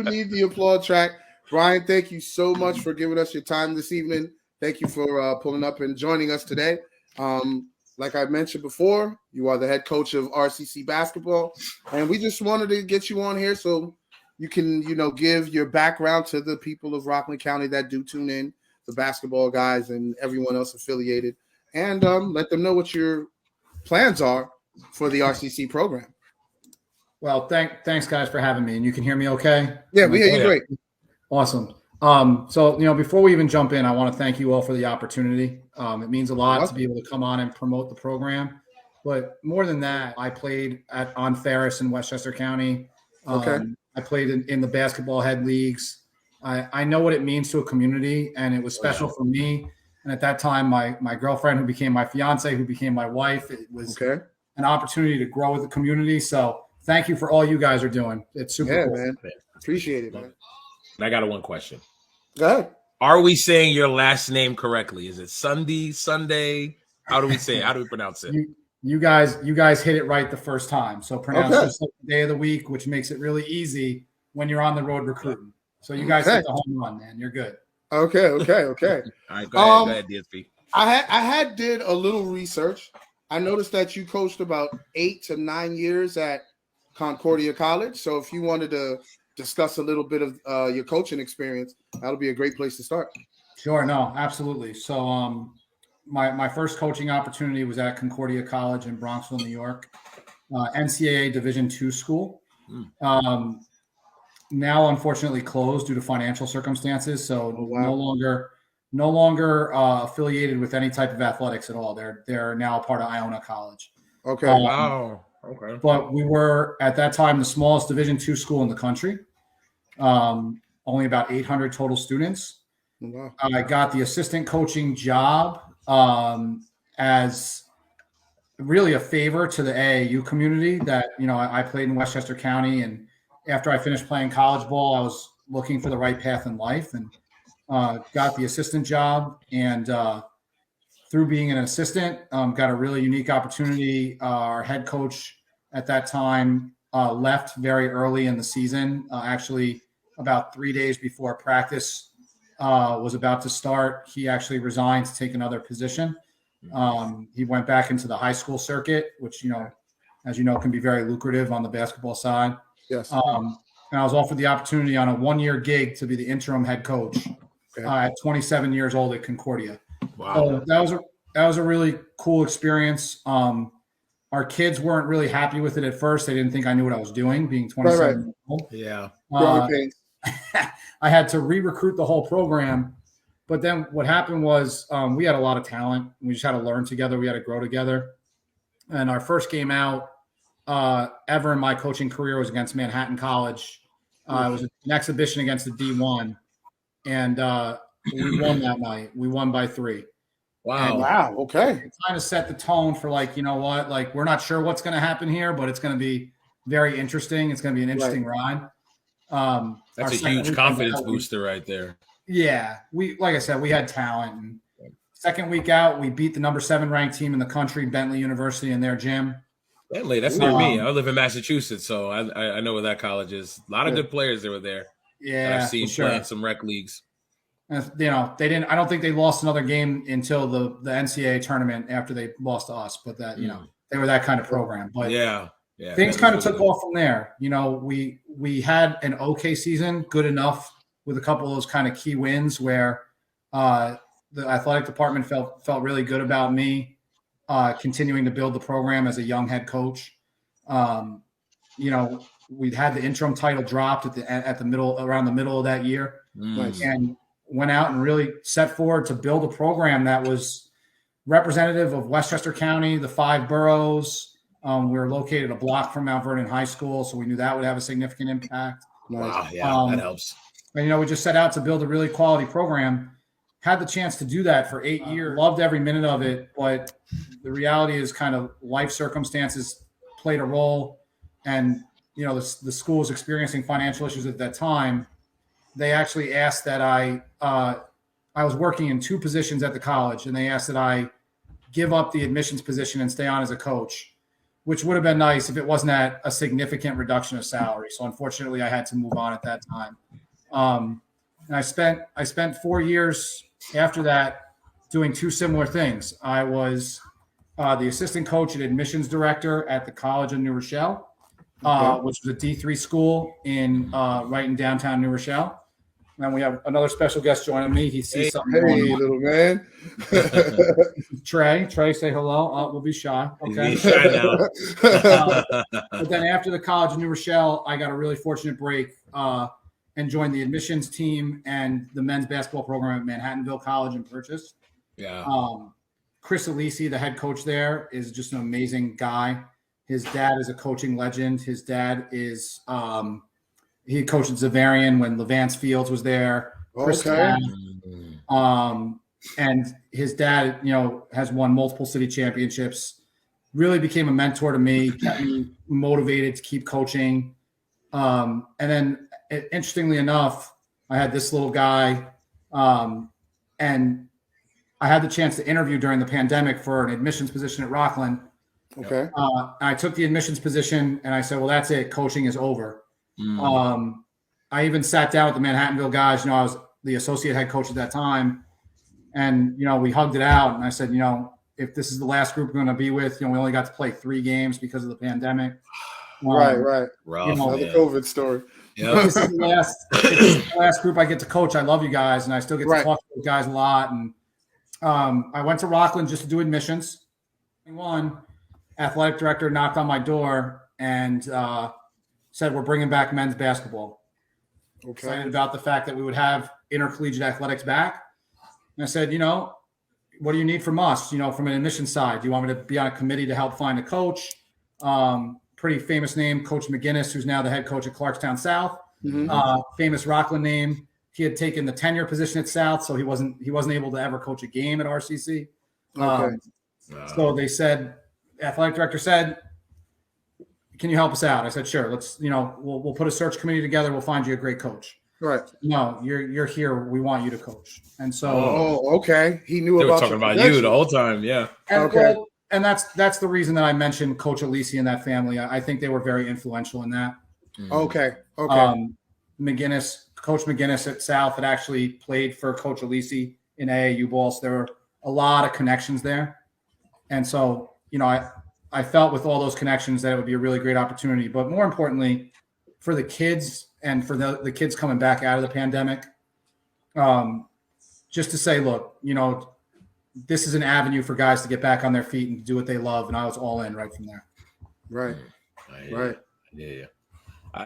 need the applaud track. Brian, thank you so much for giving us your time this evening. Thank you for pulling up and joining us today. Like I mentioned before, you are the head coach of RCC basketball, and we just wanted to get you on here so you can, give your background to the people of Rockland County that do tune in, the basketball guys and everyone else affiliated, and let them know what your plans are for the RCC program. Well, thanks guys for having me, and you can hear me okay? Yeah, we hear you great. Awesome. So, before we even jump in, I want to thank you all for the opportunity. It means a lot to be able to come on and promote the program. But more than that, I played on Ferris in Westchester County. Okay. I played in the basketball head leagues. I know what it means to a community, and it was special for me. And at that time, my girlfriend, who became my fiance, who became my wife, it was an opportunity to grow with the community. So thank you for all you guys are doing. It's super cool. Man. Appreciate it, man. I got one question. Go ahead. Are we saying your last name correctly? Is it Sondey? How do we say it? How do we pronounce it? You guys hit it right the first time. So pronounce just like the day of the week, which makes it really easy when you're on the road recruiting. So you guys hit the home run, man. You're good. Okay. All right, go ahead, DSP. I did a little research. I noticed that you coached about 8 to 9 years at Concordia College. So if you wanted to discuss a little bit of your coaching experience, that'll be a great place to start. Sure. No, absolutely. So my first coaching opportunity was at Concordia College in Bronxville, New York, NCAA Division II school. Now, unfortunately, closed due to financial circumstances. So no longer affiliated with any type of athletics at all. They're now a part of Iona College. Okay. Wow. Okay. But we were at that time the smallest Division II school in the country. Only about 800 total students. Wow. I got the assistant coaching job as really a favor to the AAU community that, I played in Westchester County. And after I finished playing college ball, I was looking for the right path in life and got the assistant job. And through being an assistant, got a really unique opportunity. Our head coach at that time left very early in the season, actually about 3 days before practice was about to start. He actually resigned to take another position. He went back into the high school circuit, which, as you know, can be very lucrative on the basketball side. Yes. And I was offered the opportunity on a 1-year gig to be the interim head coach at 27 years old at Concordia. Wow. So that was a really cool experience. Our kids weren't really happy with it at first. They didn't think I knew what I was doing, being 27 years old. Yeah. I had to re-recruit the whole program. But then what happened was we had a lot of talent. We just had to learn together. We had to grow together. And our first game out ever in my coaching career was against Manhattan College. It was an exhibition against the D1. And we won that night. We won by 3. Wow. Wow. Okay. It kind of set the tone for we're not sure what's going to happen here, but it's going to be very interesting. It's going to be an interesting ride. That's a huge confidence booster right there. Yeah. Like I said, we had talent. And second week out, we beat the number 7 ranked team in the country, Bentley University, in their gym. Bentley, that's near me. I live in Massachusetts, so I know where that college is. A lot of good players that were there. Yeah. I've seen playing some rec leagues. They didn't. I don't think they lost another game until the NCAA tournament after they lost to us. But that they were that kind of program. But things kind of took off from there. We had an okay season, good enough with a couple of those kind of key wins where the athletic department felt really good about me continuing to build the program as a young head coach. We had the interim title dropped around the middle of that year, and went out and really set forward to build a program that was representative of Westchester County, the 5 boroughs. We were located a block from Mount Vernon High School, so we knew that would have a significant impact. Wow, yeah, that helps. And, we just set out to build a really quality program. Had the chance to do that for 8 years. Loved every minute of it, but the reality is kind of life circumstances played a role. And, the school was experiencing financial issues at that time. They actually asked that I was working in 2 positions at the college, and they asked that I give up the admissions position and stay on as a coach. which would have been nice if it wasn't at a significant reduction of salary. So unfortunately, I had to move on at that time. And I spent 4 years after that doing two similar things. I was the assistant coach and admissions director at the College of New Rochelle, which was a D3 school right in downtown New Rochelle. And we have another special guest joining me. He sees something going on. Little man. Trey, say hello. We'll be shy. Okay. He's shy now. But then after the College of New Rochelle, I got a really fortunate break and joined the admissions team and the men's basketball program at Manhattanville College in Purchase. Yeah. Chris Alisi, the head coach there, is just an amazing guy. His dad is a coaching legend. His dad is he coached at Zavarian when Levance Fields was there. Okay. And his dad, has won multiple city championships. Really became a mentor to me, kept me motivated to keep coaching. And then, interestingly enough, I had this little guy, and I had the chance to interview during the pandemic for an admissions position at Rockland. Okay. I took the admissions position, and I said, "Well, that's it. Coaching is over." I even sat down with the Manhattanville guys. I was the associate head coach at that time, and we hugged it out. And I said, if this is the last group we're going to be with, we only got to play 3 games because of the pandemic. Right. Rough, Another COVID story. Yep. This is the last group I get to coach. I love you guys, and I still get to talk to you guys a lot. And I went to Rockland just to do admissions. One athletic director knocked on my door and said, "We're bringing back men's basketball." Okay. Excited about the fact that we would have intercollegiate athletics back. And I said, what do you need from us? From an admissions side, do you want me to be on a committee to help find a coach? Pretty famous name, Coach McGinnis, who's now the head coach at Clarkstown South. Famous Rockland name. He had taken the tenure position at South, so he wasn't able to ever coach a game at RCC. Okay. So they said, athletic director said, "Can you help us out?" I said, "Sure. Let's, we'll put a search committee together. We'll find you a great coach." Right. No, you're here. We want you to coach. And so, okay. He knew They were about talking about you the whole time. Yeah. Okay. And that's the reason that I mentioned Coach Alisi and that family. I think they were very influential in that. Okay. Coach McGinnis at South had actually played for Coach Alisi in AAU ball. So there were a lot of connections there. And so, I felt with all those connections that it would be a really great opportunity. But more importantly, for the kids and for the kids coming back out of the pandemic, just to say, look, this is an avenue for guys to get back on their feet and do what they love. And I was all in right from there. Right. Right. Yeah.